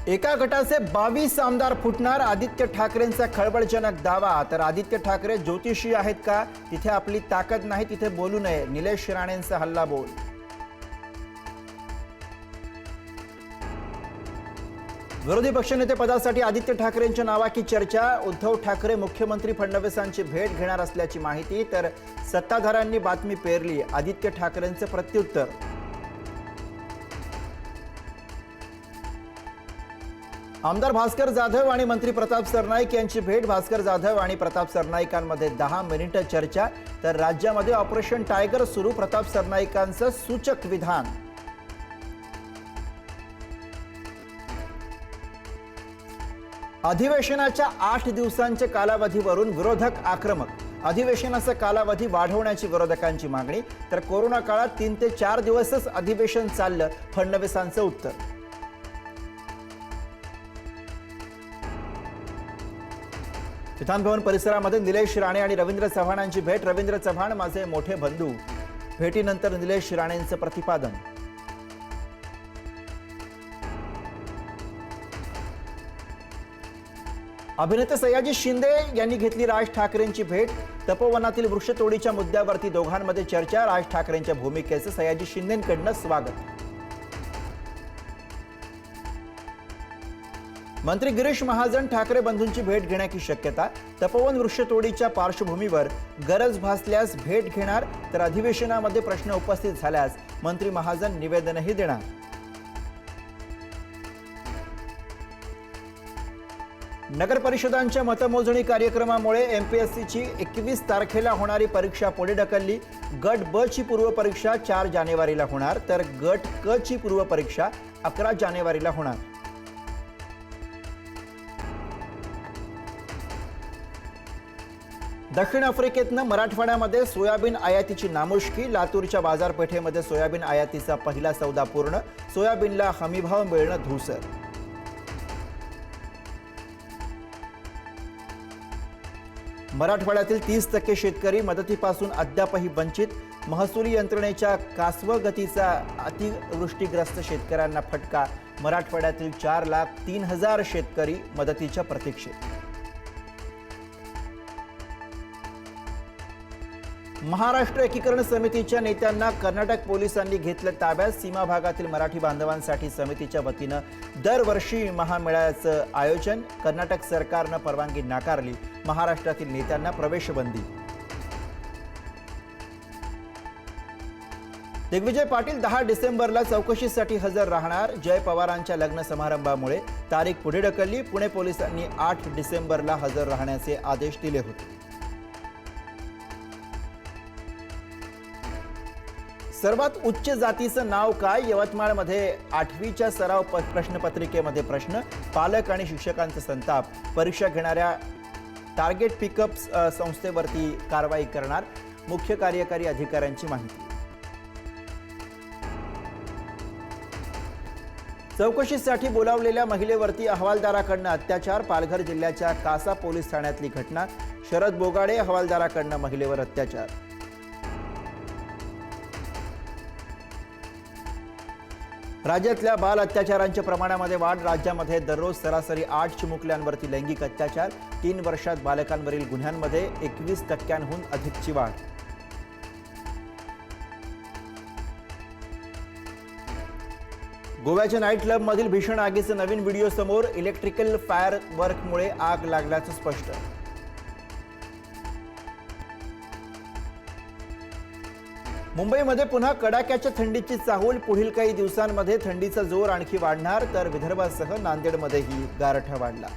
एका गटाचे 22 आमदार फुटणार, आदित्य ठाकरेंचा खळबळजनक दावा। तर आदित्य ठाकरे ज्योतिषी आहेत का? तिथे आपली ताकद नाही, तिथे बोलू नये, निलेश राणेंचा हल्लाबोल। विरोधी पक्षनेते पदासाठी आदित्य ठाकरेंच्या नावाची चर्चा। उद्धव ठाकरे मुख्यमंत्री फडणवीसांची भेट घेणार असल्याची माहिती। तर सत्ताधाऱ्यांनी बातमी पेरली, आदित्य ठाकरेंचे प्रत्युत्तर। आमदार भास्कर जाधव आणि मंत्री प्रताप सरनाईक यांची भेट। भास्कर जाधव आणि प्रताप सरनाईकांमध्ये 10 मिनिटं चर्चा। तर राज्यामध्ये ऑपरेशन टायगर सुरू, प्रताप सरनाईकांचं सूचक विधान। अधिवेशनाच्या 8 दिवसांच्या कालावधीवरून विरोधक आक्रमक। अधिवेशनाचा कालावधी वाढवण्याची विरोधकांची मागणी। तर कोरोना काळात 3 ते 4 दिवसच अधिवेशन चाललं, फडणवीसांचं उत्तर। विधानभवन परिसरामध्ये निलेश राणे आणि रवींद्र चव्हाणांची भेट। रवींद्र चव्हाण माझे मोठे बंधू, भेटीनंतर निलेश राणेंचं प्रतिपादन। अभिनेते सयाजी शिंदे यांनी घेतली राज ठाकरेंची भेट। तपोवनातील वृक्षतोडीच्या मुद्द्यावरती दोघांमध्ये चर्चा। राज ठाकरेंच्या भूमिकेचं सयाजी शिंदेंकडनं स्वागत। मंत्री गिरीश महाजन ठाकरे बंधूंची भेट घेण्याची शक्यता। तपोवन वृक्षतोडीच्या पार्श्वभूमीवर गरज भासल्यास भेट घेणार। तर अधिवेशनामध्ये प्रश्न उपस्थित झाल्यास मंत्री महाजन निवेदनही देणार। नगर परिषदांच्या मतमोजणी कार्यक्रमामुळे एमपीएससीची 21 तारखेला होणारी परीक्षा पुढे ढकलली। गट ब ची पूर्वपरीक्षा 4 जानेवारीला होणार, तर गट क ची पूर्वपरीक्षा 11 जानेवारीला होणार। दक्षिण आफ्रिकेतनं मराठवाड्यामध्ये सोयाबीन आयातीची नामुष्की। लातूरच्या बाजारपेठेमध्ये सोयाबीन आयातीचा पहिला सौदा पूर्ण। सोयाबीनला हमीभाव मिळणं धूसर। मराठवाड्यातील 30% शेतकरी मदतीपासून अद्यापही वंचित। महसुली यंत्रणेच्या कासवगतीचा अतिवृष्टीग्रस्त शेतकऱ्यांना फटका। मराठवाड्यातील 4,03,000 शेतकरी मदतीच्या प्रतीक्षेत। महाराष्ट्र एकीकरण समितीच्या नेत्यांना कर्नाटक पोलिसांनी घेतलं ताब्यात। सीमा भागातील मराठी बांधवांसाठी समितीच्या वतीनं दरवर्षी महामेळाव्याचं आयोजन। कर्नाटक सरकारनं परवानगी नाकारली। महाराष्ट्रातील नेत्यांना प्रवेशबंदी। दिग्विजय पाटील 10 डिसेंबरला चौकशीसाठी हजर राहणार। जय पवारांच्या लग्न समारंभामुळे तारीख पुढे ढकलली। पुणे पोलिसांनी 8 डिसेंबरला हजर राहण्याचे आदेश दिले होते। सर्वात उच्च जातीचं नाव काय? यवतमाळमध्ये 8वीच्या सराव प्रश्नपत्रिकेमध्ये प्रश्न। पालक आणि शिक्षकांचा संताप। परीक्षा घेणाऱ्या टार्गेट पिकअप संस्थेवरती कारवाई करणार, मुख्य कार्यकारी अधिकाऱ्यांची माहिती। चौकशीसाठी बोलावलेल्या महिलेवरती हवालदाराकडनं अत्याचार। पालघर जिल्ह्याच्या कासा पोलीस ठाण्यातली घटना। शरद बोगाडे हवालदाराकडनं महिलेवर अत्याचार। राज्यातल्या बाल अत्याचारांच्या प्रमाणामध्ये वाढ। राज्यामध्ये दररोज सरासरी 8 चिमुकल्यांवरती लैंगिक अत्याचार। 3 वर्षात बालकांवरील गुन्ह्यांमध्ये 21% अधिकची वाढ। गोव्याच्या नाईट क्लबमधील भीषण आगीचं नवीन व्हिडिओ समोर। इलेक्ट्रिकल फायर वर्कमुळे आग लागल्याचं स्पष्ट। मुंबईमध्ये पुन्हा कडाक्याच्या थंडीची चाहूल। पुढील काही दिवसांमध्ये थंडीचा जोर आणखी वाढणार। तर विदर्भासह नांदेडमध्येही गारठा वाढला।